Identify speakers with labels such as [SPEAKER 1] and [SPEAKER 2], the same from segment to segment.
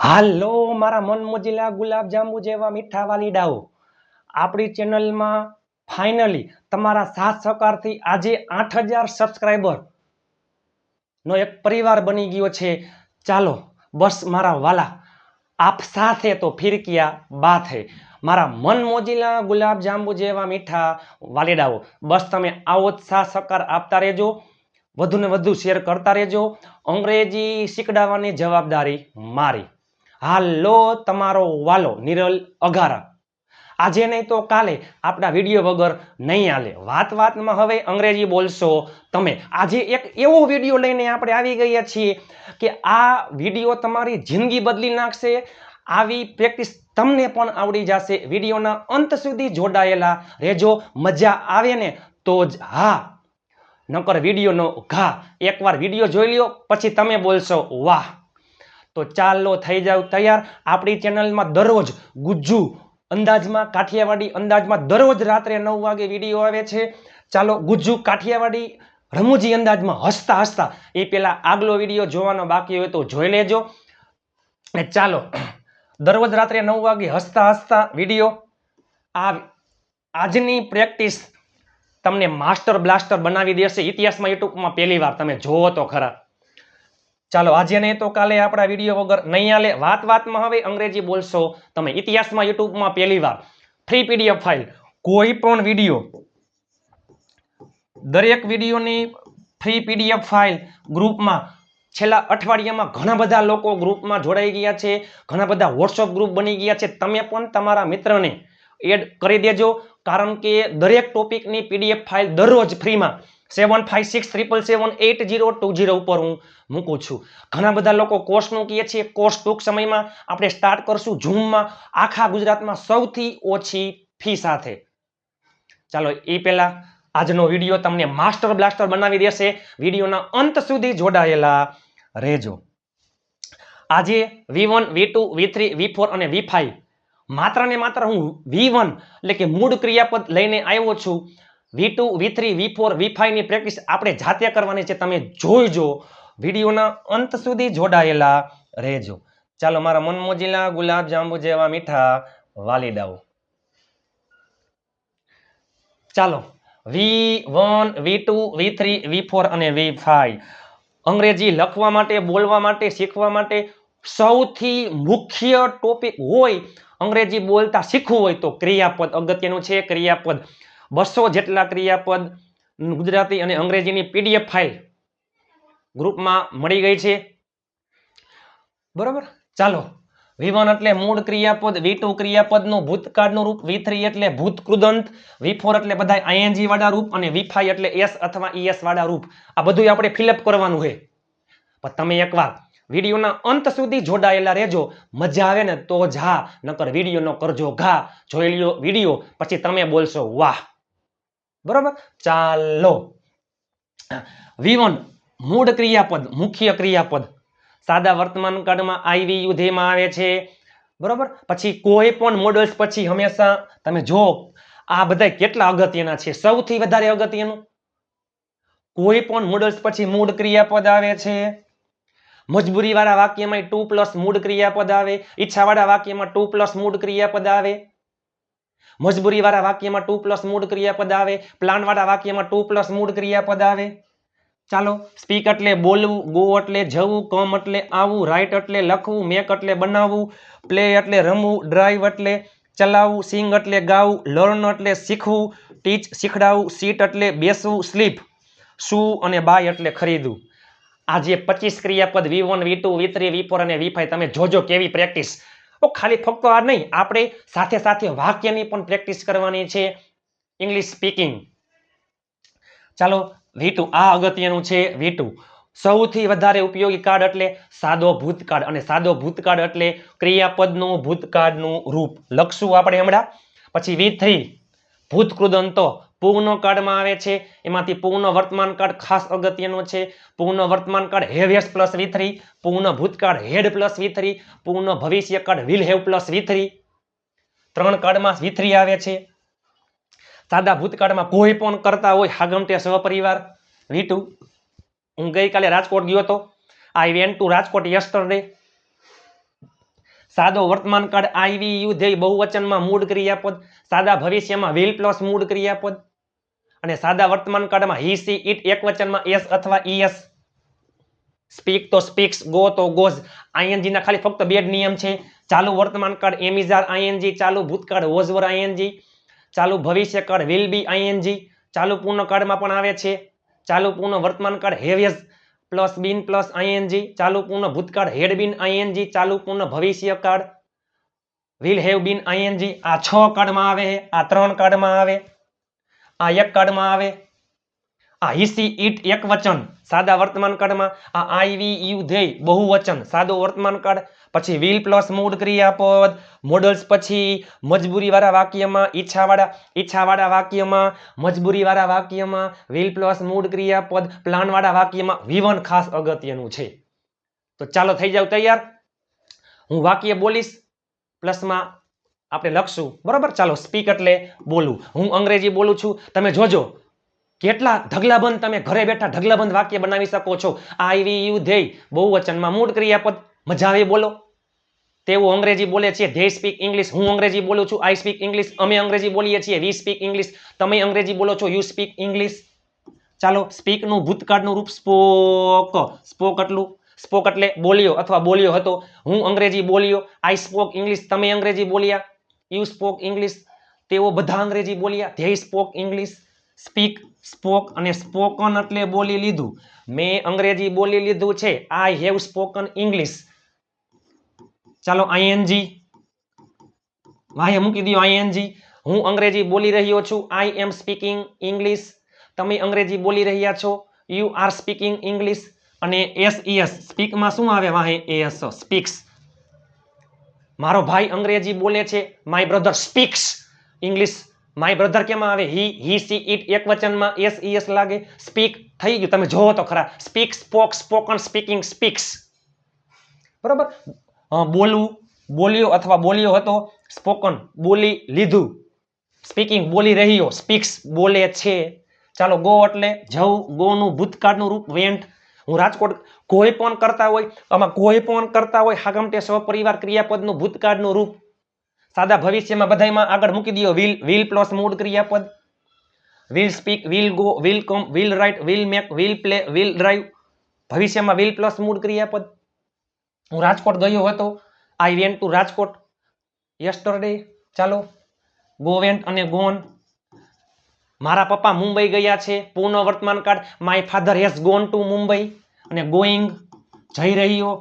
[SPEAKER 1] હાલો મારા મન મોજીલા ગુલાબ જાંબુ જેવા મીઠા વાલીડાઓ, આપણી ચેનલમાં ફાઇનલી તમારા સાથ સહકારથી આજે 8000 સબસ્ક્રાઇબર નો એક પરિવાર બની ગયો છે। ચાલો બસ મારા વાલા, આપ સાથે તો ફિર કિયા બાત હૈ। મારા મન મોજીલા ગુલાબ જાંબુ જેવા મીઠા વાલીડાઓ, બસ તમે આવો જ સાથ સહકાર આપતા રહેજો, વધુ ને વધુ શેર કરતા રહેજો। અંગ્રેજી શીખડાવવાની જવાબદારી મારી। હાલો તમારો વાલો નિરલ અઘારા, આજે નહીં તો કાલે આપણા વિડીયો વગર નહીં હાલે। વાત વાતમાં હવે અંગ્રેજી બોલશો તમે। આજે એક એવો વિડીયો લઈને આપણે આવી ગયા છીએ કે આ વિડીયો તમારી જિંદગી બદલી નાખશે। આવી પ્રેક્ટિસ તમને પણ આવડી જશે। વિડીયોના અંત સુધી જોડાયેલા રહેજો, મજા આવે ને તો જ હા, નકર વિડીયોનો ઘા। એકવાર વિડીયો જોઈ લ્યો પછી તમે બોલશો વાહ। તો ચાલો થઈ જાવ તૈયાર। આપણી ચેનલમાં દરરોજ ગુજ્જુ અંદાજમાં, કાઠિયાવાડી અંદાજમાં દરરોજ રાત્રે 9 વાગે વિડીયો આવે છે। ચાલો ગુજ્જુ કાઠિયાવાડી રમૂજી અંદાજમાં હસતા હસતા એ પેલા આગલો વિડીયો જોવાનો બાકી હોય તો જોઈ લેજો। અને ચાલો દરરોજ રાત્રે 9 વાગે હસતા હસતા વિડીયો, આજની પ્રેક્ટિસ તમને માસ્ટર બ્લાસ્ટર બનાવી દેશે। ઇતિહાસમાં યુટ્યુબમાં પહેલી વાર તમે જોવો તો ખરા। ચાલો આજે નહીં તો કાલે આપણા વિડીયો વગર નહીં હાલે। વાત વાતમાં હવે અંગ્રેજી બોલશો તમે। ઇતિહાસમાં યુટ્યુબમાં પહેલી વાર ફ્રી પીડીએફ ફાઇલ, કોઈ પણ વિડીયો, દરેક વિડીયોની ફ્રી પીડીએફ ફાઇલ ગ્રુપમાં છેલ્લા અઠવાડિયામાં ઘણા બધા લોકો ગ્રુપમાં જોડાઈ ગયા છે, ઘણા બધા વોટ્સઅપ ગ્રુપ બની ગયા છે। તમે પણ તમારા મિત્રને એડ કરી દેજો, કારણ કે દરેક ટોપિકની પીડીએફ ફાઇલ દરરોજ ફ્રીમાં 7567778020 ઉપર હું મૂકું છું। ઘણા બધા લોકો કોર્સનું કહે છે, કોર્સ ટૂંક સમયમાં આપણે સ્ટાર્ટ કરશું ઝૂમમાં, આખા ગુજરાતમાં સૌથી ઓછી ફી સાથે। ચાલો એ પહેલા આજનો વિડીયો તમને માસ્ટર બ્લાસ્ટર બનાવી દેશે। વિડીયોના અંત સુધી જોડાયેલા રહેજો। આજે V1 V2 V3 V4 અને V5 માત્ર ને માત્ર હું V1 એટલે કે મૂળ ક્રિયાપદ લઈને આવ્યો છું। V2 V3 V4 V5 ની પ્રેક્ટિસ આપણે જાતે કરવાની છે, તમે જોઈજો, વિડીયોના અંત સુધી જોડાયેલા રહેજો। ચાલો મારા મન મોજીલા ગુલાબ જાંબુ જેવા મીઠા વાલીડાઓ, ચાલો V1 V2 V3 V4 અને V5 અંગ્રેજી લખવા માટે, બોલવા માટે, શીખવા માટે સૌથી મુખ્ય ટોપિક હોય। અંગ્રેજી બોલતા શીખવું હોય તો ક્રિયાપદ અગત્યનું છે। ક્રિયાપદ 200 જેટલા ક્રિયાપદ ગુજરાતી અને અંગ્રેજીની પીડીએફ ફાઇલ ગ્રુપમાં મળી ગઈ છે, બરોબર। ચાલો V1 એટલે મૂળ ક્રિયાપદ, V2 ક્રિયાપદનું ભૂતકાળનું રૂપ, V3 એટલે ભૂત કૃદંત, V4 એટલે બધા ING વાળા રૂપ અને V5 એટલે S અથવા ES વાળા રૂપ। આ બધું આપણે ફિલઅપ કરવાનું છે, પણ તમે એકવાર વિડીયોના અંત સુધી જોડાયેલા રહેજો, મજા આવે ને તો જ હા, નકર વિડીયોનો કરજો ઘા। જોઈ લ્યો વિડીયો પછી તમે બોલશો વાહ, બરોબર। ચાલો V1 મૂળ ક્રિયાપદ, મુખ્ય ક્રિયાપદ સાદા વર્તમાન કાળમાં આવી યુધેમાં આવે છે, બરોબર। પછી કોઈ પણ મોડલ્સ પછી હંમેશા તમે જો આ બધા કેટલા અગત્યના છે। સૌથી વધારે અગત્યનું કોઈ પણ મોડલ્સ પછી મૂળ ક્રિયાપદ આવે છે। મજબૂરી વાળા વાક્યમાં 2+ મૂળ ક્રિયાપદ આવે, ઈચ્છા વાળા વાક્યમાં 2+ મૂળ ક્રિયાપદ આવે, મજબૂરી વાળા વાક્યમાં 2+ મૂળ ક્રિયાપદ આવે, પ્લાન વાળા વાક્યમાં 2+ મૂળ ક્રિયાપદ આવે। ચાલો સ્પીક એટલે બોલવું, ગો એટલે જવું, કમ એટલે આવવું, રાઇટ એટલે લખવું, મેક એટલે બનાવવું, પ્લે એટલે રમવું, ડ્રાઈવ એટલે ચલાવવું, સિંગ એટલે ગાવું, લર્ન એટલે શીખવું, ટીચ શીખડાવવું, સીટ એટલે બેસવું, સ્લીપ સૂવું અને બાય એટલે ખરીદવું। આજે 25 ક્રિયાપદ V1 V2 V3 V4 અને V5 તમે જોજો કેવી પ્રેક્ટિસ। ખાલી ફક્ત આ નહીં, આપણે સાથે સાથે વાક્યની પણ પ્રેક્ટિસ કરવાની છે, ઇંગ્લિશ સ્પીકિંગ। ચાલો V2 આ અગત્યનું છે। V2 સૌથી વધારે ઉપયોગી કાળ એટલે સાદો ભૂતકાળ, અને સાદો ભૂતકાળ એટલે ક્રિયાપદનું ભૂતકાળનું રૂપ લખશું આપણે હમણાં। પછી V3 ભૂત કૃદંતો પૂર્ણ કાળમાં આવે છે, એમાંથી પૂર્ણ વર્તમાન કાળ ખાસ અગત્યનો છે। પૂર્ણ વર્તમાન કાળ હેવ હેસ પ્લસ V3, પૂર્ણ ભૂતકાળ હેડ પ્લસ V3, પૂર્ણ ભવિષ્ય કાળ વિલ હેવ પ્લસ V3, ત્રણ કાળમાં V3 આવે છે। સાદા ભૂતકાળમાં કોઈ પણ કરતા હોય હાગમટે સહપરિવાર V2। હું ગઈકાલે રાજકોટ ગયો હતો, I went to Rajkot yesterday। સાદો વર્તમાન કાળ આઈવી યુ ધ્યેય બહુવચનમાં મૂળ ક્રિયાપદ, સાદા ભવિષ્યમાં વિલ પ્લસ મૂળ ક્રિયાપદ, અને સાદા વર્તમાન કાળમાં હી સી ઇટ એકવચનમાં એસ અથવા ઈએસ. સ્પીક તો સ્પીક્સ, ગો તો ગોઝ. આઈએનજી ના ખાલી ફક્ત બે જ નિયમ છે. ચાલુ વર્તમાન કાળ એમ ઇઝ આર આઈએનજી, ચાલુ ભૂતકાળ વોઝ વર આઈએનજી, ચાલુ ભવિષ્ય કાળ વિલ બી આઈએનજી, ચાલુ પૂર્ણ કાળમાં પણ આવે છે. ચાલુ પૂર્ણ વર્તમાન કાળ have has plus bin plus ING, ચાલુ પૂર્ણ ભૂતકાળ હેડ બીન આઈએનજી, ચાલુ પૂર્ણ ભવિષ્ય કાળ વિલ હેવ બીન આઈએનજી. આ 6 કાળમાં આવે, આ 3 કાળમાં આવે, આ 1 કાળમાં આવે. આ હીસી ઈટ એક વચન સાદા વર્તમાન કાળમાં, આ આઈવી યુ ધ્યેય બહુવચન સાદો વર્તમાન કાળ, પછી વિલ પ્લસ મૂળ ક્રિયાપદ, મોડલ્સ પછી મજબૂરી વાળા વાક્યમાં, ઈચ્છાવાળા વાક્યમાં, મજબૂરી વાળા વાક્યમાં વિલ પ્લસ મૂળ ક્રિયાપદ, પ્લાન વાળા વાક્યમાં V1 ખાસ અગત્યનું છે. તો ચાલો થઈ જાવ તૈયાર. હું વાક્ય બોલીશ, પ્લસમાં આપણે લખશું, બરોબર. ચાલો, સ્પીક એટલે બોલવું. હું અંગ્રેજી બોલું છું, તમે જોજો કેટલા ઢગલાબંધ તમે ઘરે બેઠા ઢગલાબંધ વાક્ય બનાવી શકો છો. આઈવી યુ ધ્યેય બહુવચનમાં મૂળ ક્રિયાપદ, મજા આવે બોલો. તેવું અંગ્રેજી બોલે છે, ધે સ્પીક ઇંગ્લિશ. હું અંગ્રેજી બોલું છું, આઈ સ્પીક ઇંગ્લિશ. અમે અંગ્રેજી બોલીએ છીએ, વી સ્પીક ઇંગ્લિશ. તમે અંગ્રેજી બોલો છો, યુ સ્પીક ઇંગ્લિશ. ચાલો, સ્પીક નું ભૂતકાળનું રૂપ સ્પોક. સ્પોક એટલું, સ્પોક એટલે બોલ્યો અથવા બોલ્યો હતો. હું અંગ્રેજી બોલ્યો, આઈ સ્પોક ઇંગ્લિશ. તમે અંગ્રેજી બોલ્યા, યુ સ્પોક ઇંગ્લિશ. તેઓ બધા અંગ્રેજી બોલ્યા, they spoke English. Speak, spoke અને સ્પોકન એટલે બોલી લીધું. મેં અંગ્રેજી બોલી લીધું છે, આઈ હેવ સ્પોકન ઇંગ્લિશ. ચાલો, આઈએનજી વાહે મૂકી દો, આઈએનજી. હું અંગ્રેજી બોલી રહ્યો છું, આઈ એમ સ્પીકિંગ ઇંગ્લિશ. તમે અંગ્રેજી બોલી રહ્યા છો, યુ આર સ્પીકિંગ ઇંગ્લિશ. અને એસ સ્પીકમાં શું આવે વાહે? S, speaks. મારો ભાઈ અંગ્રેજી બોલે છે, my brother speaks English. My brother કેમાં આવે? હી સી ઇટ એક વચનમાં એસ લાગે. સ્પીક થઈ ગયું, તમે જોવો તો ખરા. Speak, spoke, spoken, speaking, speaks. બરોબર. બોલવું, બોલ્યો અથવા બોલ્યો હતો. સ્પોકન, બોલી લીધું. સ્પીકિંગ, બોલી રહ્યો. સ્પીક્સ, બોલે છે. ચાલો, ગો એટલે જવું. ગો નું ભૂતકાળનું રૂપ વેન્ટ. હું રાજકોટ, કોઈ પણ કરતા હોય, આમાં કોઈ પણ કરતા હોય, હાગમટે સહપરિવાર ક્રિયાપદનું ભૂતકાળનું રૂપ. સાદા ભવિષ્યમાં બધાયમાં આગળ મૂકી દો વિલ પ્લસ મૂળ ક્રિયાપદ. Will speak, will go, will come, will write, will make, will play, will drive. ભવિષ્યમાં વિલ પ્લસ મૂળ ક્રિયાપદ. હું રાજકોટ ગયો હતો, I went to Rajkot yesterday. ચાલો, ગો, વેન્ટ અને ગોન. મારા પપ્પા મુંબઈ ગયા છે, પૂર્ણ વર્તમાન કાળ, my father has gone to Mumbai. અને ગોઈંગ, જઈ રહ્યો.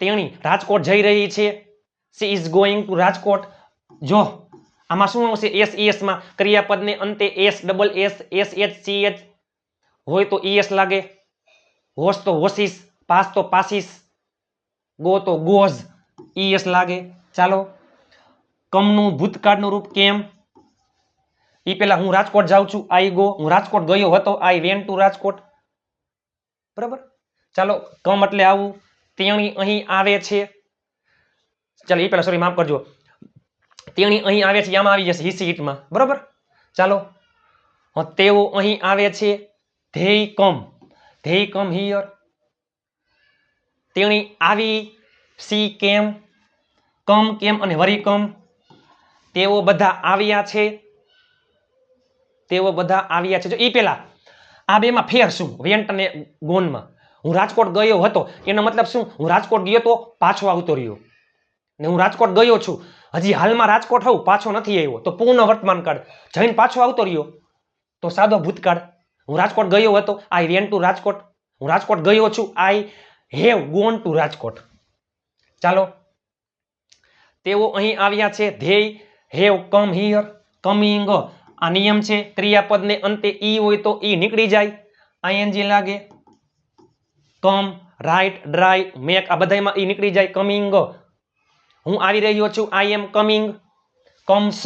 [SPEAKER 1] તેણી રાજકોટ જઈ રહી છે, she is going to Rajkot. જો આમાં શું આવશે? એસ માં ક્રિયાપદને અંતે S double S H C H હોય તો ઈએસ લાગે. હોશ તો હોશીસ, પાસ તો પાસીસ, ગો તો ગોઝ, ઈએસ લાગે. ચાલો, કમનું ભૂતકાળનું રૂપ કેમ. ઈ પેલા હું રાજકોટ જાઉં છું, આઈ ગો. હું રાજકોટ ગયો હતો, આઈ વેન્ટ ટુ રાજકોટ. બરાબર. ચાલો, કમ એટલે આવું. તેણી અહીં આવે છે. ચાલો, એ પેલા સોરી માફ કરજો. તેણી અહીં આવે છે, આમાં આવી જશે હિસી ઈટમાં. બરાબર. ચાલો, તેઓ અહીં આવે છે, ધેય કમ હિયર. તેણી આવી, સી કેમ, કમ કેમ અને વરી કમ. તેઓ બધા આવ્યા છે, તેઓ બધા આવ્યા છે. જો ઈ પેલા આ બેમાં ફેર શું? વેન્ટ અને ગોનમાં. હું રાજકોટ ગયો હતો, એનો મતલબ શું? હું રાજકોટ ગયો તો પાછો આવતો રહ્યો. ને હું રાજકોટ ગયો છું, હજી હાલમાં રાજકોટ હોઉં, પાછો નથી આવ્યો, તો પૂર્ણ વર્તમાન કાળ. જઈને પાછો આવતો રહ્યો તો સાદો ભૂતકાળ. હું રાજકોટ ગયો હતો, આઈ વેન્ટ ટુ રાજકોટ. હું રાજકોટ ગયો છું, I have gone to Rajkot. ચાલો, તેઓ અહીં આવ્યા છે, they have come here. Coming, આ નિયમ છે, ક્રિયાપદને અંતે ઈ હોય તો ઈ નીકળી જાય, આઈએનજી લાગે. કમ, રાઇટ, ડ્રાઈવ, મેક, આ બધામાં ઈ નીકળી જાય, કમિંગ. હું આવી રહ્યો છું, આઈ એમ કમિંગ. કમ્સ,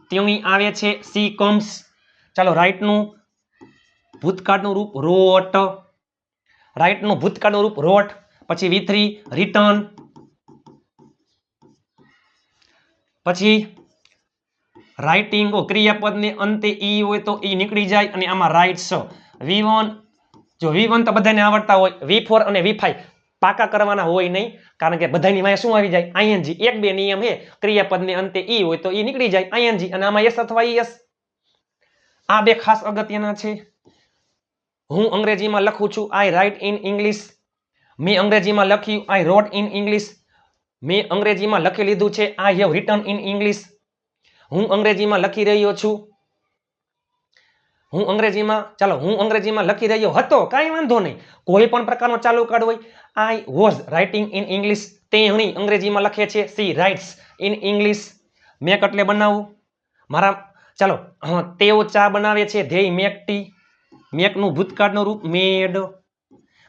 [SPEAKER 1] તેણી આવે છે, સી કમ્સ. ચાલો, રાઇટનું ભૂતકાળનું રૂપ રોટ. રાઇટનું ભૂતકાળનું રૂપ રોટ. પછી V3 રિટર્ન. પછી રાઇટિંગ, ક્રિયાપદને અંતે ઈ હોય તો ઈ નીકળી જાય અને આમાં રાઇટ્સ. V1, જો V1 તો બધાને આવડતા હોય, V4 અને V5 પાકા કરવાના હોય નહીં, કારણ કે બધાની વાંહે શું આવી જાય? આઈએનજી. એક બે નિયમ હે, ક્રિયાપદને અંતે ઈ હોય તો ઈ નીકળી જાય આઈએનજી, અને આમાં એસ અથવા ઈએસ. આ બે ખાસ અગત્યના છે. હું અંગ્રેજીમાં લખું છું આઈ રાઇટ ઇન ઇંગ્લિશ. મેં અંગ્રેજીમાં લખ્યું આઈ રોટ ઇન ઇંગ્લિશ. મેં અંગ્રેજીમાં લખી લીધું છે I have return in English. હું અંગ્રેજીમાં લખી રહ્યો છું. હું અંગ્રેજીમાં લખી રહ્યો હતો, કાંઈ વાંધો નહીં. કોઈ પણ પ્રકારનો ચાલુ કાર્ડ હોય. I was writing in English. તેણી અંગ્રેજીમાં લખે છે સી રાઇટ્સ ઇન ઇંગ્લિશ. મેં કટલે બનાવું ચાલો તેઓ ચા બનાવે છે, ધેય મેક ટી. મેકનું ભૂતકાળનું રૂપ મેડ.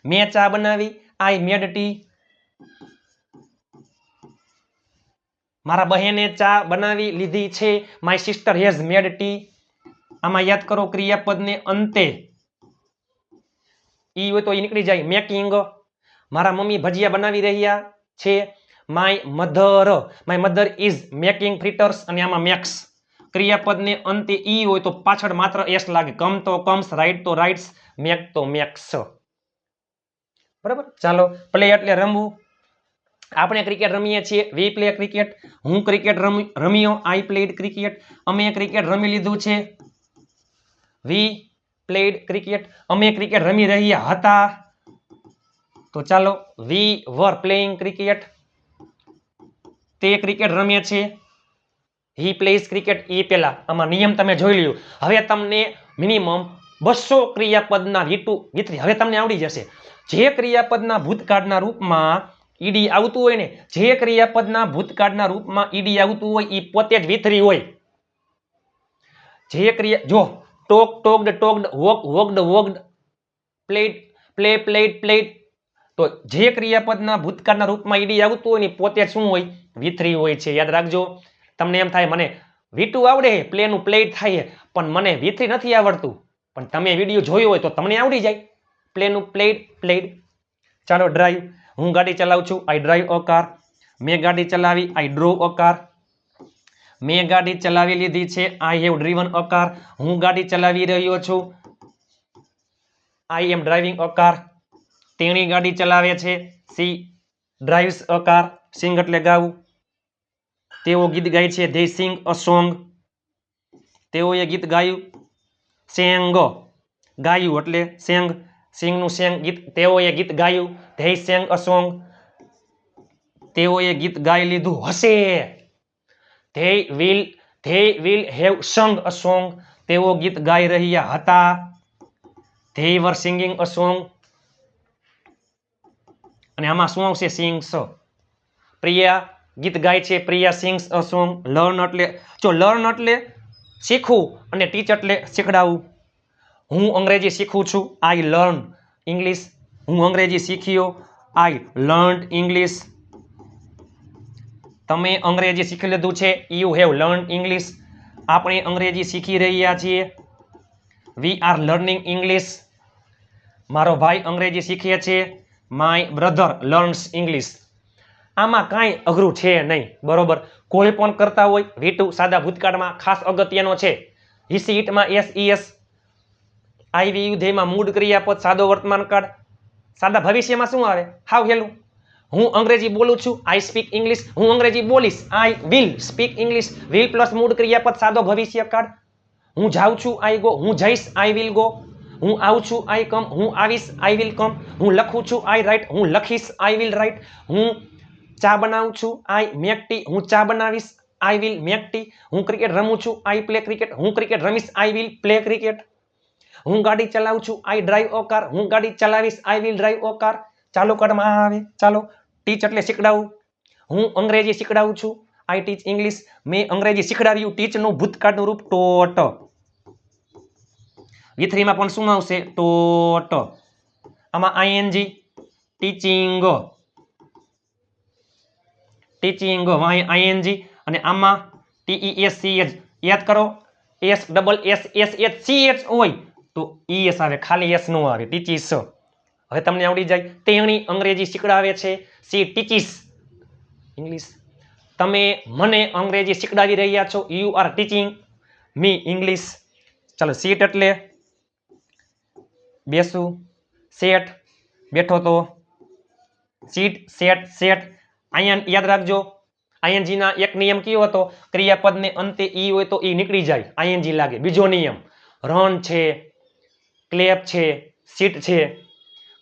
[SPEAKER 1] મેં ચા બનાવી આઈ મેડ ટી. મારા બહેને ચા બનાવી લીધી છે, my sister has made T. આમાં યાદ કરો ક્રિયાપદને અંતે ઈ હોય તો ઈ નીકળી જાય મેકિંગ. મારા મમ્મી ભજીયા બનાવી રહ્યા છે, માય મધર ઇઝ મેકિંગ ફ્રીટર્સ, અને આમાં મેક્સ. ક્રિયાપદને અંતે ઈ હોય તો પાછળ માત્ર એસ લાગે. કમ તો કમ્સ, રાઇટ તો રાઇટ્સ, મેક તો મેક્સ. બરાબર. ચાલો, પ્લે એટલે રમવું. આપણે ક્રિકેટ રમીએ છીએ, વી પ્લે ક્રિકેટ. હું ક્રિકેટ રમ્યો, આઈ પ્લેડ ક્રિકેટ. અમે ક્રિકેટ રમી લીધું છે, વી પ્લેડ ક્રિકેટ. અમે ક્રિકેટ રમી રહ્યા હતા, તો ચાલો વી વર પ્લેઇંગ ક્રિકેટ. તે ક્રિકેટ રમે છે, હી પ્લેઝ ક્રિકેટ. એ પેલા આમાં નિયમ તમે જોઈ લ્યો. હવે તમને મિનિમમ 200 ક્રિયાપદના V2 V3 હવે તમને આવડી જશે. જે ક્રિયાપદના ભૂતકાળના રૂપમાં ઈડી આવતું હોય ને, જે ક્રિયાપદના ભૂતકાળના રૂપમાં ઈડી આવતું હોય એ પોતે જ V3 હોય. જે ક્રિયા જો talk talked talked, walk walked walked, played play played played, તો જે ક્રિયાપદના ભૂતકાળના રૂપમાં ઈડી આવતું હોય ને પોતે શું હોય? V3 હોય છે. યાદ રાખજો. તમને એમ થાય મને V2 આવડે, પ્લેનું પ્લેડ થાય, પણ મને V3 નથી આવડતું, પણ તમે વિડીયો જોયો હોય તો તમને આવડી જાય પ્લેનું પ્લેડ પ્લેડ. ચાલો, ડ્રાઈવ. હું ગાડી ચલાવું છું, આઈ ડ્રાઈવ અ કાર. મેં ગાડી ચલાવી, આઈ ડ્રોવ અ કાર. મેં ગાડી ચલાવી લીધી છે, I have driven a car. હું ગાડી ચલાવી રહ્યો છું, આઈ એમ ડ્રાઇવિંગ અ કાર. તેણી ગાડી ચલાવે છે, સી ડ્રાઇવ્સ અ કાર. સિંગ એટલે ગાવું. તેઓ ગીત ગાય છે, ધે સિંગ અ સોંગ. તેઓએ ગીત ગાયું, સેંગ. ગાયું એટલે સેંગ. સિંગનું સેંગ ગીત. તેઓએ ગીત ગાયું, ધે સેંગ અ સોંગ. તેઓએ ગીત ગાઈ લીધું હશે, they will have sung a song. તેઓ ગીત ગાઈ રહ્યા હતા, they were singing a song. અને આમાં શું આવશે? sings. પ્રિયા ગીત ગાય છે, Priya sings a song. Learn એટલે શીખવું, અને ટીચ એટલે શીખડાવવું. હું અંગ્રેજી શીખું છું, આઈ લર્ન ઇંગ્લિશ. હું અંગ્રેજી શીખ્યો, આઈ લર્ન્ડ ઇંગ્લિશ. તમે અંગ્રેજી શીખી લીધું છે, યુ હેવ લર્ન ઇંગ્લિશ. આપણે અંગ્રેજી શીખી રહ્યા છીએ, વી આર લર્નિંગ ઇંગ્લિશ. મારો ભાઈ અંગ્રેજી શીખે છે, માય બ્રધર લર્ન્સ ઇંગ્લિશ. આમાં કાંઈ અઘરું છે નહીં. બરોબર. કોઈ પણ કરતા હોય V2 સાદા ભૂતકાળમાં ખાસ અગત્યનો છે. હિસી ઈટમાં SES. IVU ધેયમાં મૂળ ક્રિયાપદ સાદો વર્તમાન કાળ. સાદા ભવિષ્યમાં શું આવે? હાવ હેલું. હું અંગ્રેજી બોલું છું, આઈ સ્પીક ઇંગ્લિશ. હું અંગ્રેજી બોલીશ, I will speak English. Will plus મૂળ ક્રિયાપદ સાદો ભવિષ્ય કાળ. હું જાઉં છું, આઈ ગો. હું જઈશ, આઈ વિલ ગો. હું આવું છું, આઈ કમ. હું આવીશ, આઈ વિલ કમ. હું લખું છું, આઈ રાઇટ. હું લખીશ, આઈ વિલ રાઇટ. હું ચા બનાવું છું, આઈ મેક ટી. હું ચા બનાવીશ, આઈ વિલ મેક ટી. હું ક્રિકેટ રમું છું, આઈ પ્લે ક્રિકેટ. હું ક્રિકેટ રમીશ, આઈ વિલ પ્લે ક્રિકેટ. હું ગાડી ચલાવું છું, આઈ ડ્રાઈવ અ કાર. હું ગાડી ચલાવીશ, I will drive a car. ચાલો કાર્ડમાં આવે. ચાલો, ટીચ એટલે શીખડાવું. હું અંગ્રેજી શીખડાવું છું, આઈ ટીચ ઇંગ્લિશ. મેં અંગ્રેજી શીખડાવ્યું. ટીચનું ભૂતકાળનું રૂપ ટોટ. V3 માં પણ શું આવશે? ટોટ. આમાં આઈએનજી, ટીચિંગ. ટીચિંગ વાય આઈએનજી, અને આમાં TESCH. યાદ કરો, SSSH હોય તો ES આવે, ખાલી S નો આવે. ટીચીસ. હવે તમને આવડી જાય. તેણી અંગ્રેજી શીખડાવે છે, સી ટીચીસ ઇંગ્લિશ. તમે મને અંગ્રેજી શીખડાવી રહ્યા છો, you are teaching me English. ચાલો, સીટ એટલે બેસું, સેટ બેઠો તો, સીટ સેટ સેટ અહીંયા યાદ રાખજો આઈએનજી ના એક નિયમ કયો હતો ક્રિયાપદને અંતે ઈ હોય તો ઈ નીકળી જાય આઈએનજી લાગે બીજો નિયમ રન છે ક્લેપ છે સીટ છે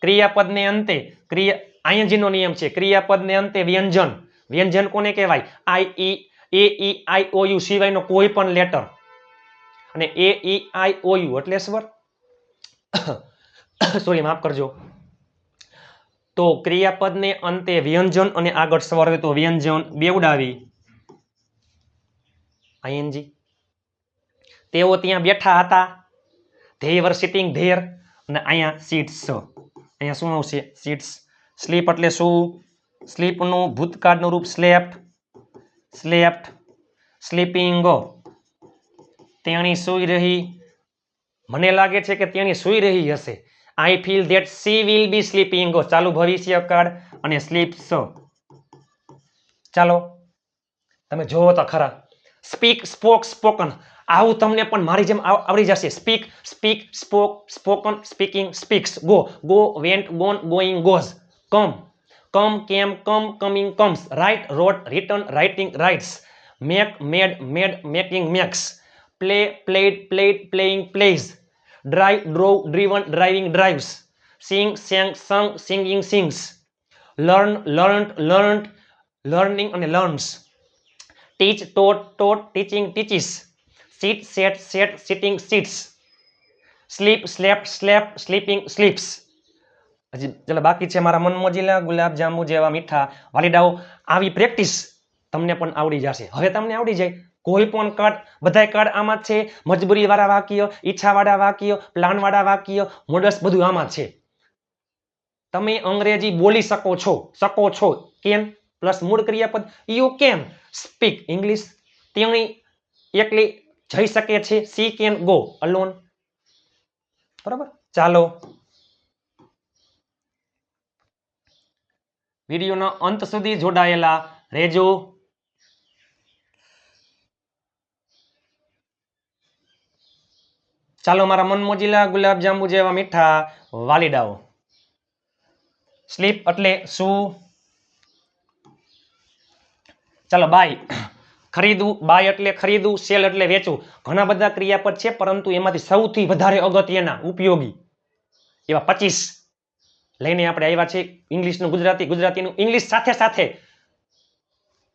[SPEAKER 1] ક્રિયાપદને અંતે આઈએનજી નો નિયમ છે ક્રિયાપદને અંતે વ્યંજન વ્યંજન કોને કહેવાય આઈ ઈ એ ઈ આઈ ઓ યુ સિવાયનો કોઈ પણ લેટર અને એ ઈ આઈ ઓ યુ એટલે સ્વર સોરી માફ કરજો તો ક્રિયાપદને અંતે વ્યંજન અને આગળ સ્વર હોય તો વ્યંજન બેવડાવી આઈએનજી તેઓ ત્યાં બેઠા હતા they were sitting there અને અહીંયા seats અહીંયા શું આવશે seats સ્લીપ એટલે શું સ્લીપ નું ભૂતકાળનું રૂપ સ્લેપ્ટ સ્લેપ્ટ સ્લીપિંગ તેણી સૂઈ રહી મને લાગે છે કે તેણી સૂઈ રહી હશે I feel that she will be sleeping ચાલુ ભવિષ્યકાળ અને sleeps ચાલો તમે જોવો તો ખરા સ્પીક સ્પોક સ્પોકન આવું તમને પણ મારી જેમ આવડી જશે speak speak spoke spoken speaking speaks go go went gone going goes come come came come coming comes write wrote written writing writes make made made making makes play played played playing plays drive drove driven driving drives sing sang sung singing sings learn learnt learnt learning અને learns teach taught taught teaching teaches sit set set sitting sits sleep slept slept sleeping sleeps હજી ચલો બાકી છે મારા મન મોજીલા ગુલાબ જાંબુ જેવા મીઠા વાલીડાઓ આવી પ્રેક્ટિસ તમને પણ આવડી જશે હવે તમને આવડી જાય કોઈ પણ કાર્ડ બધાય કાર્ડ આમાં છે મજબૂરી વાળા વાક્ય ઈચ્છા વાળા વાક્ય પ્લાન વાળા વાક્ય મોડસ બધું આમાં છે તમે અંગ્રેજી બોલી શકો છો કેમ પ્લસ મૂળ ક્રિયાપદ યુ કેન સ્પીક ઇંગ્લિશ તેણી એકલી જઈ શકે છે સી કેન ગો અલોન બરાબર ચાલો વિડીયોના અંત સુધી જોડાયેલા રહેજો ચાલો મારા મન મોજીલા ગુલાબ જાંબુ જેવા મીઠા વાલીડાઓ સ્લીપ એટલે શું ચાલો બાય ખરીદવું બાય એટલે ખરીદવું સેલ એટલે વેચવું ઘણા બધા ક્રિયાપદ છે પરંતુ એમાંથી સૌથી વધારે અગત્યના ઉપયોગી એવા 25 લઈને આપણે આવ્યા છે ઇંગ્લિશનું ગુજરાતીનું ઇંગ્લિશ સાથે સાથે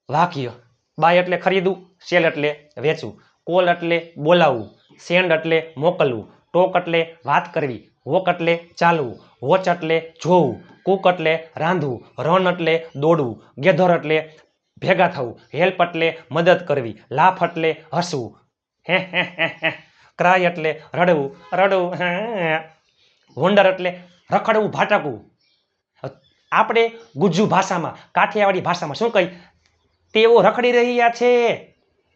[SPEAKER 1] વાક્ય બાય એટલે ખરીદવું સેલ એટલે વેચવું કોલ એટલે બોલાવવું સેન્ડ એટલે મોકલવું ટોક એટલે વાત કરવી વોક એટલે ચાલવું વોચ એટલે જોવું કુક એટલે રાંધવું રન એટલે દોડવું ગેધર એટલે ભેગા થવું હેલ્પ એટલે મદદ કરવી લાફ એટલે હસવું ક્રાય એટલે રડવું વંડર એટલે રખડવું ભાટકવું આપણે ગુજ્જુ ભાષામાં કાઠિયાવાડી ભાષામાં શું કહી તેઓ રખડી રહ્યા છે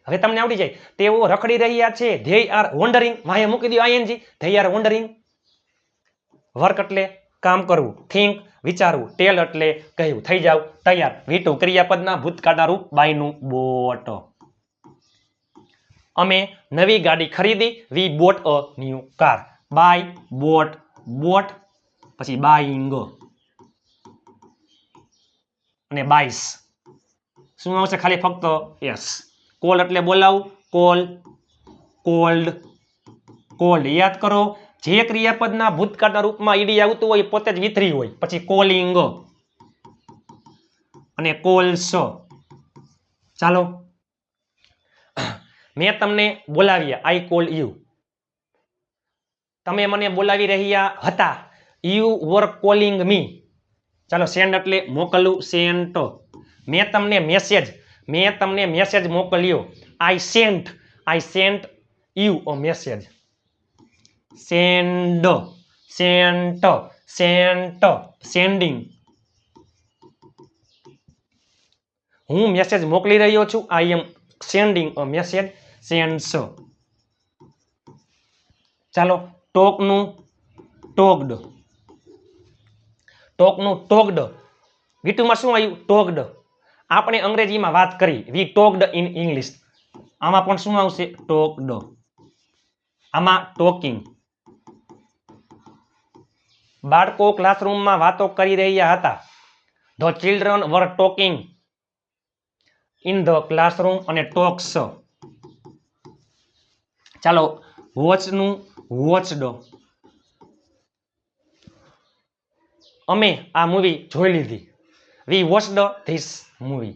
[SPEAKER 1] હવે તમને આવડી જાય તેઓ રખડી રહ્યા છે they are wandering વાહે મૂકી દો ing they are wandering work એટલે કામ કરવું થિંક વિચારવું ટેલ એટલે કહેવું થઈ જાવ તૈયાર વીટુ ક્રિયાપદના ભૂતકાળના રૂપ બાયનું બોટ અમે નવી ગાડી ખરીદી we bought a new car buy bought bought પછી બાઇંગ અને બાઇસ શું આવશે ખાલી ફક્ત યસ કોલ એટલે બોલાવું કોલ કોલ્ડ કોલ્ડ યાદ કરો જે ક્રિયાપદના ભૂતકાળના રૂપમાં ઈડી આવતું હોય પોતે જ વિથરી હોય પછી કોલિંગ અને કોલ્સ ચાલો મેં તમને બોલાવ્યા આઈ કોલ યુ તમે મને બોલાવી રહ્યા હતા યુ વર કોલિંગ મી ચાલો સેન્ડ એટલે મોકલવું સેન્ટ મેં તમને મેસેજ મોકલ્યો I sent you a message send sending હું મેસેજ મોકલી રહ્યો છું આઈ એમ સેન્ડિંગ અ મેસેજ સેન્ડ્સ ચાલો ટોકનું ટોકડ વીટુમાં શું આવ્યું ટોકડ આપણે અંગ્રેજીમાં વાત કરી વી ટોકડ ઇન ઇંગ્લિશ આમાં પણ શું આવશે ટોકડ આમાં ટોકિંગ બાળકો ક્લાસરૂમમાં વાતો કરી રહ્યા હતા the children were talking in the classroom અને ટોક્સ. ચાલો વોચનું વોચડ. અમે આ મૂવી જોઈ લીધી. We watched this movie.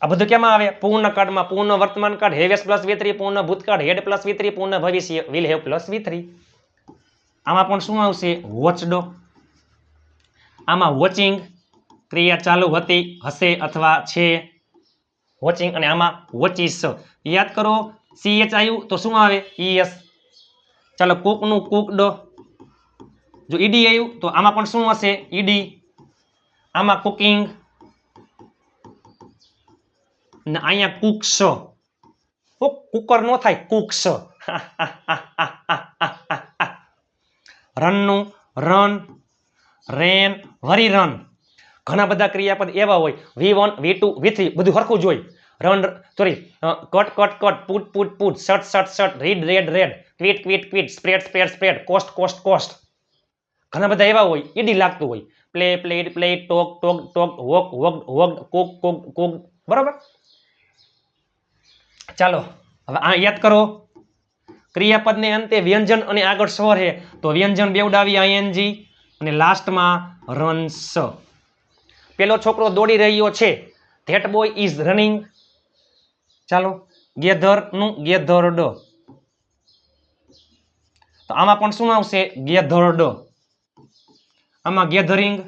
[SPEAKER 1] આ બધું કેમાં આવે? પૂર્ણ કાળમાં. પૂર્ણ વર્તમાન કાળ હેવેસ પ્લસ V3, પૂર્ણ ભૂતકાળ હેડ પ્લસ V3, પૂર્ણ ભવિષ્ય વિલ હેવ પ્લસ V3. આમાં પણ શું આવશે? વોચડ. આમાં વોચિંગ ક્રિયા ચાલુ હતી, હશે અથવા છે. વોચિંગ. અને આમાં વોચિસ. યાદ કરો CH આવ્યું તો શું આવે? ES. ચાલો કુકનું કુકડ. જો ED આવ્યું તો આમાં પણ શું હશે? ED. આમાં કુકિંગ ને અહીંયા કુક્સ. કુકર નો થાય, કુક્સ. રનનું રન, રેન, વરી રન. ઘણા બધા ક્રિયાપદ એવા હોય V1 V2 V3 બધું હરખું જ હોય. Run sorry cut cut cut, put put put, shut shut shut, read read read, quit quit quit, spread spread spread, cost cost cost. ઘણા બધા એવા હોય ઈડી લાગતું હોય. Play played played, talk talk talk, walk walk walk, cook cook cook. બરાબર. ચાલો હવે આ યાદ કરો. ક્રિયાપદને અંતે વ્યંજન અને આગળ સ્વર છે તો વ્યંજન બેવડાવી ING અને લાસ્ટમાં રન્સ. પેલો છોકરો દોડી રહ્યો છે. That boy is running. ચાલો ગેધર નું ગેધર્ડ. તો આમાં પણ શું આવશે? ગેધર્ડ. આમાં ગેધરિંગ,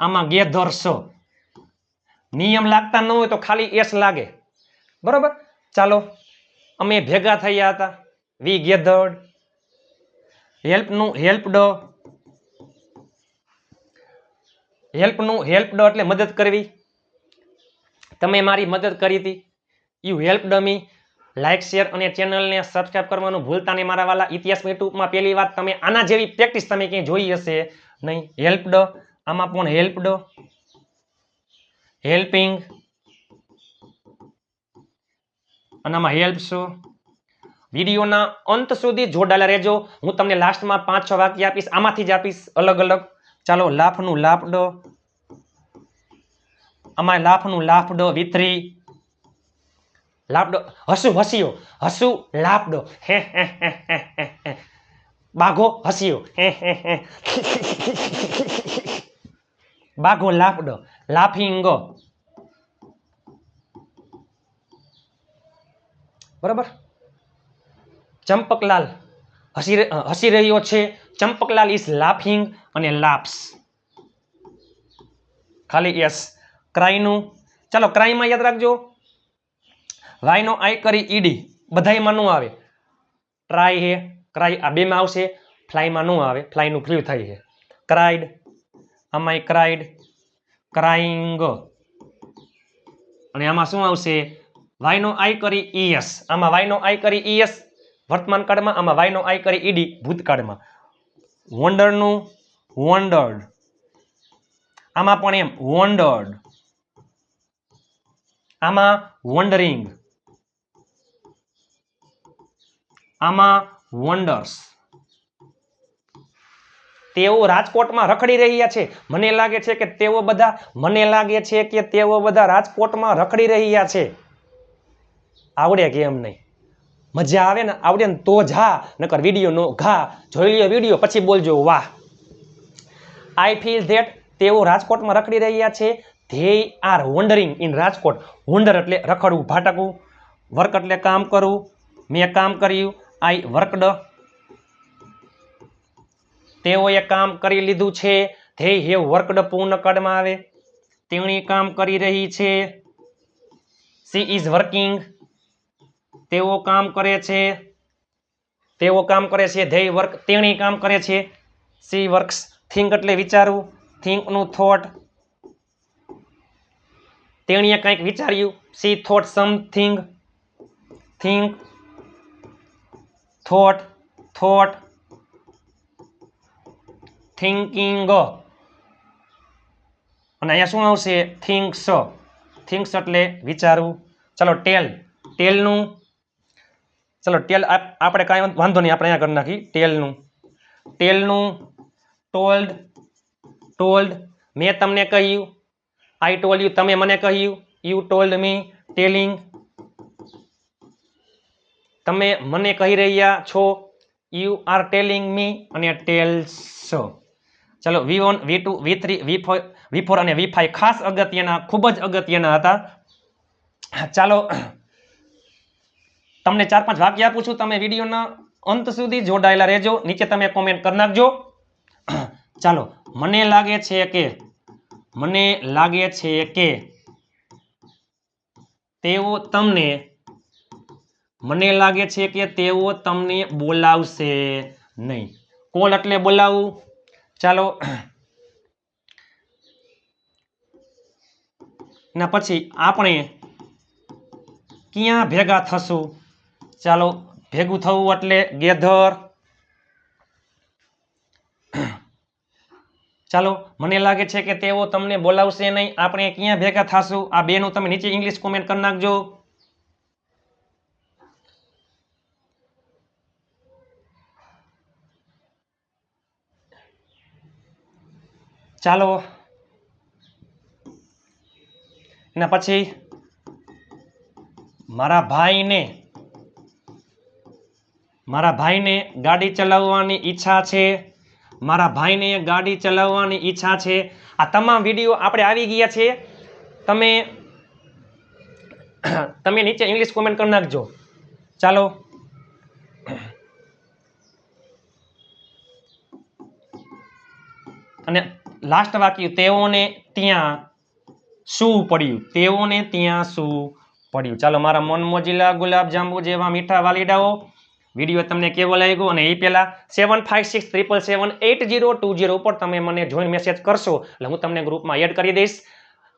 [SPEAKER 1] આમાં ગેધર્સ. નિયમ લાગતા ન હોય તો ખાલી S લાગે. બરોબર. ચાલો અમે ભેગા થયા હતા. વી ગેધર્ડ. હેલ્પનું હેલ્પડ. હેલ્પનું હેલ્પડ એટલે મદદ કરવી. તમે મારી મદદ કરી હતી. You helped me. Like share અને ચેનલને સબસ્ક્રાઇબ કરવાનું ભૂલતા નહીં મારા વાલા. ઇતિહાસ યુટ્યુબમાં પહેલી વાત તમે આના જેવી પ્રેક્ટિસ તમે ક્યાંય જોઈ હશે નહીં. હેલ્પડ. આમાં પણ હેલ્પડ, હેલ્પિંગ અને આમાં હેલ્પ્સ. વિડીયોના અંત સુધી જોડાયેલા રહેજો. હું તમને લાસ્ટમાં 5-6 વાક્ય આપીશ, આમાંથી જ આપીશ અલગ અલગ. ચાલો લાફનું લાફડ. આમાં લાફનું લાફડ V3. લાફડો હસુ હસ્યો, હસુ લાફડો. હે હે હે હે. બાઘો હસ્યો. હે હે હે. બાઘો લાફડો. લાફિંગ. બરાબર. ચંપકલાલ હસી રહ્યો છે. ચંપકલાલ ઇઝ લાફિંગ અને લાફ્સ. ખાલી S. ક્રાઈનું. ચાલો ક્રાઈમાં યાદ રાખજો. વાયનો આઈ કરી ઈડી બધાયમાં નો આવે. ટ્રાય હે, ક્રાય આ બેમાં આવશે. ફ્લાયમાં નો આવે. ફ્લાયનું ફ્લ્યુ થાય છે. ક્રાઇડ. આમાં ક્રાઇડ, ક્રાઇંગ. અને આમાં શું આવશે? વાયનો આઈ કરી ES. આમાં વાયનો આઈ કરી ES વર્તમાન કાળમાં, આમાં વાયનો આઈ કરી ઈડી ભૂતકાળમાં. વન્ડરનું વન્ડર્ડ. આમાં પણ એમ વન્ડર્ડ. આમાં વન્ડરિંગ. આમાં વન્ડર્સ. તેઓ રાજકોટમાં રખડી રહ્યા છે. મને લાગે છે કે તેઓ બધા રાજકોટમાં રખડી રહ્યા છે. આવડે કેમ નહીં? મજા આવે ને? આવડે ને તો જા, નકર વિડીયો નો ઘા. જોઈ લ્યો વિડીયો પછી બોલજો વાહ. આઈ ફીલ ધેટ તેઓ રાજકોટમાં રખડી રહ્યા છે. They are wandering in Rajkot. Wonder એટલે રખડવું, ભાટકવું. વર્ક એટલે કામ કરવું. મેં કામ કર્યું. આઈ વર્કડ. તેઓએ કામ કરી લીધું છે. ધે હેવ વર્કડ પૂર્ણ કાળમાં આવે. તેણી કામ કરી રહી છે. She is working. તેઓ કામ કરે છે. તેઓ કામ કરે છે. They work. તેણી કામ કરે છે. C works. થિંક એટલે વિચારવું. થિંકનું થોટ. તેણીએ કંઈક વિચાર્યું. C thought something. Think, thought, thought, thinking. અને અહીંયા શું આવશે? થિંક્સ. થિંક્સ એટલે વિચારવું. ચલો ટેલ. ટેલનું. ચલો ટેલ આપણે કાંઈ વાંધો નહીં, આપણે અહીંયા કરી નાખી ટેલનું. ટેલનું ટોલ્ડ ટોલ્ડ મેં તમને કહ્યું, આઈ ટોલ્ડ યુ તમે મને કહ્યું, યુ ટોલ્ડ મી, ટેલિંગ તમે મને કહી રહ્યા છો, યુ આર ટેલિંગ મી, અને ટેલ્સ. ચલો V1 V2 V3 V4 અને V5 ખાસ અગત્યના, ખૂબ જ અગત્યના હતા. ચાલો તમને 4-5 વાક્ય આપું છું, તમે વિડીયોના અંત સુધી જોડાયેલા રહેજો, નીચે તમે કોમેન્ટ કરી નાખજો. ચાલો મને લાગે છે કે તેઓ તમને બોલાવશે નહીં. કોલ એટલે બોલાવવું. ચાલો ના પછી આપણે ક્યાં ભેગા થશું? ચાલો ભેગું થવું એટલે ગેધર. ચાલો મને લાગે છે કે તેઓ તમને બોલાવશે નહીં, આપણે ક્યાં ભેગા થશું? આ બેનું તમે નીચે ઇંગ્લિશ કોમેન્ટ કરી નાખજો. ચાલો એના પછી મારા ભાઈને ગાડી ચલાવવાની ઈચ્છા છે. મારા ભાઈને ગાડી ચલાવવાની ઈચ્છા છે. આ તમામ વિડીયો આપણે આવી ગયા છે. તમે નીચે ઇંગ્લિશ કોમેન્ટ કરી નાખજો. ચાલો અને લાસ્ટ વાક્ય, તેઓને ત્યાં શું પડ્યું? ચાલો મારા મનમોજીલા ગુલાબ જાંબુ જેવા મીઠા વાલીડાઓ, વિડીયો તમને કેવો લાગ્યો? અને એ પહેલા 7567778020 ઉપર તમે મને જોઈન મેસેજ કરશો એટલે હું તમને ગ્રુપમાં એડ કરી દઈશ.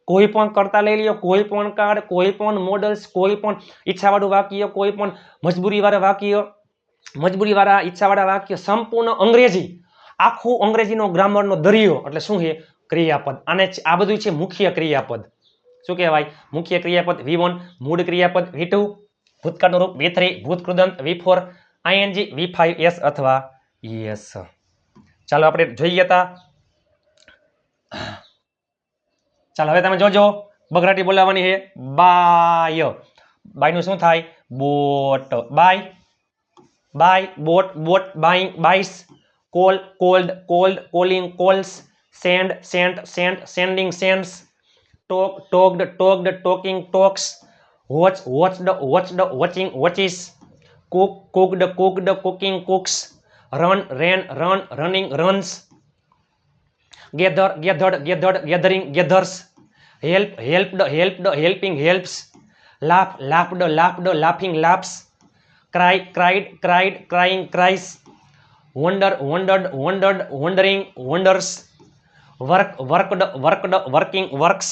[SPEAKER 1] કોઈ પણ કરતા લઈ લ્યો, કોઈ પણ કાર્ડ, કોઈ પણ મોડલ્સ, કોઈ પણ ઈચ્છાવાળું વાક્ય, કોઈ પણ મજબૂરીવાળા ઈચ્છાવાળા વાક્ય, સંપૂર્ણ અંગ્રેજી, આખું અંગ્રેજીનો ગ્રામરનો દરિયો. એટલે શું છે? ક્રિયાપદ. અને આ બધું છે મુખ્ય ક્રિયાપદ. શું કહેવાય? મુખ્ય ક્રિયાપદ. V1 મૂળ ક્રિયાપદ, V2 ભૂતકાળનું રૂપ, V3 ભૂત કૃદંત, V4 ING, V5 S અથવા ES. ચાલો આપણે જોઈએ તા. ચાલો હવે તમે જોજો, બગરાટી બોલાવવાની છે. બાય. બાયનું શું થાય? Bought. Buy bought, buying, buys. Call, called, calling, calls. Send, sending, sends. Talk, talked, talking, talks. Watched, watching, watches. Cooked, cooking, cooks. Run, running, runs. Gathered, gathering, gathers. Helped, helping, helps. Laughed, laughing, laughs. Cried, crying, cries. Wondered, wondering, wonders. Worked, working, works.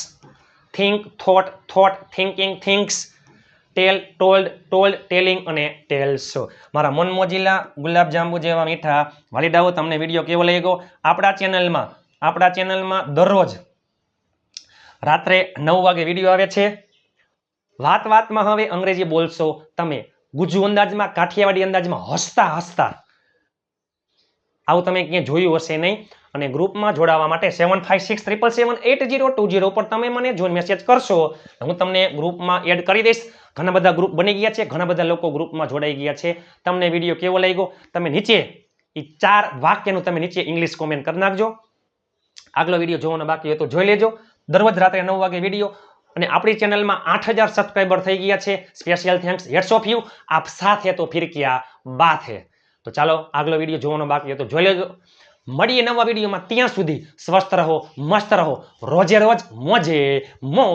[SPEAKER 1] Think, thought, thinking, thinks. Tell, told, telling અને tells. મારા મનમોજીલા ગુલાબ જાંબુ જેવા મીઠા વાલીડાઓ, તમને video કેવો લાગ્યો? આપણા ચેનલમાં દરરોજ રાત્રે 9 વાગે વિડીયો આવે છે. વાતમાં હવે અંગ્રેજી બોલશો તમે, ગુજુ અંદાજમાં, કાઠિયાવાડી અંદાજમાં, હસતા. આવું તમે ક્યાંય જોયું હશે નહીં. અને ગ્રુપમાં જોડાવા માટે 7567778020 ઉપર તમે મને જોઈન મેસેજ કરશો, હું તમને ગ્રુપમાં એડ કરી દઈશ. ઘણા બધા ગ્રુપ બની ગયા છે, ઘણા બધા લોકો ગ્રુપમાં જોડાઈ ગયા છે. તમને વિડીયો કેવો લાગ્યો? તમે નીચે એ 4 વાક્યનું તમે નીચે ઇંગ્લિશ કોમેન્ટ કરી નાખજો. આગલો વિડીયો જોવાનો બાકી હોય તો જોઈ લેજો. દરરોજ રાત્રે 9 વાગે વિડીયો. અને આપણી ચેનલમાં 8000 સબસ્ક્રાઈબર થઈ ગયા છે. Special thanks, hats of you. આપ સાથ હે તો ફિર ક્યા બાત હે. તો ચાલો આગલો વિડીયો જોવાનો બાકી હોય તો જોઈ લેજો. મળીએ નવા વિડીયોમાં. ત્યાં સુધી સ્વસ્થ રહો, મસ્ત રહો, રોજે રોજ મોજે મોજ.